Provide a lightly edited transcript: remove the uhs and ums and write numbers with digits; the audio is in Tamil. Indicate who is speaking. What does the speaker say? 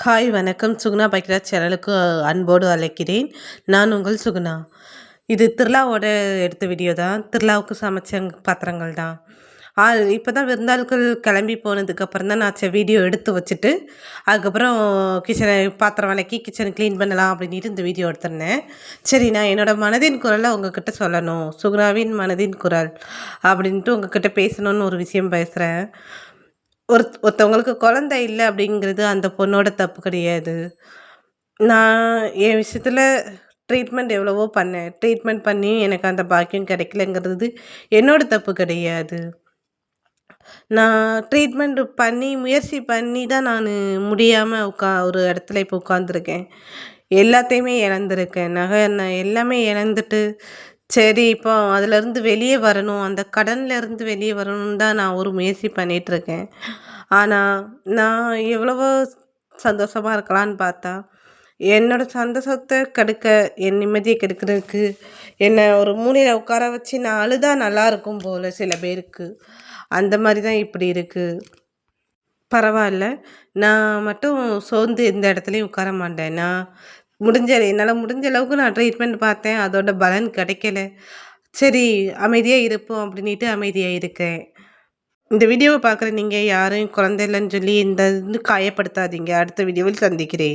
Speaker 1: ஹாய் வணக்கம். சுகுணா பைக்ராஜ் சேனலுக்கு அன்போடு அழைக்கிறேன். நான் உங்கள் சுகுணா. இது திருவிழாவோட எடுத்த வீடியோ தான். திருவிழாவுக்கு சமைச்ச பாத்திரங்கள் தான். இப்போ தான் விருந்தாள்கள் கிளம்பி போனதுக்கப்புறம் தான் நான் வீடியோ எடுத்து வச்சுட்டு, அதுக்கப்புறம் கிச்சனை பாத்திரம் விளக்கி கிச்சனை க்ளீன் பண்ணலாம் அப்படின்ட்டு இந்த வீடியோ எடுத்திருந்தேன். சரி, நான் என்னோடய மனதின் குரலை உங்ககிட்ட சொல்லணும். சுகுணாவின் மனதின் குரல் அப்படின்ட்டு உங்ககிட்ட பேசணுன்னு ஒரு விஷயம் பேசுகிறேன். ஒருத்தவங்களுக்கு குழந்தை இல்லை அப்படிங்கிறது அந்த பொண்ணோட தப்பு கிடையாது. நான் என் விஷயத்தில் ட்ரீட்மெண்ட் எவ்வளவோ பண்ணேன். ட்ரீட்மெண்ட் பண்ணி எனக்கு அந்த பாக்கியம் கிடைக்கலங்கிறது என்னோட தப்பு கிடையாது. நான் ட்ரீட்மெண்ட் பண்ணி முயற்சி பண்ணி தான் நான் முடியாமல் ஒரு இடத்துல இப்போ உட்காந்துருக்கேன். எல்லாத்தையுமே இழந்திருக்கேன். நகை நான் எல்லாமே இழந்துட்டு, சரி இப்போ அதுலேருந்து வெளியே வரணும், அந்த கடன்லேருந்து வெளியே வரணும்னு தான் நான் ஒரு முயற்சி பண்ணிகிட்ருக்கேன். ஆனால் நான் எவ்வளவோ சந்தோஷமாக இருக்கலான்னு பார்த்தா, என்னோடய சந்தோஷத்தை கெடுக்க, என் நிம்மதியை கெடுக்கிறதுக்கு, என்னை ஒரு மூலையில் உட்கார வச்சு நான் அழுதா நல்லாயிருக்கும் போல் சில பேருக்கு. அந்த மாதிரி தான் இப்படி இருக்குது. பரவாயில்ல, நான் மட்டும் சோர்ந்து எந்த இடத்துலையும் உட்கார மாட்டேன். என்னால் முடிஞ்ச அளவுக்கு நான் ட்ரீட்மெண்ட் பார்த்தேன். அதோட பலன் கிடைக்கல. சரி, அமைதியாக இருப்போம் அப்படின்ட்டு அமைதியாக இருக்கேன். இந்த வீடியோவை பார்க்குற நீங்கள் யாரும் குழந்தை இல்லைன்னு சொல்லி இந்த காயப்படுத்தாதீங்க. அடுத்த வீடியோவில் சந்திக்கிறேன்.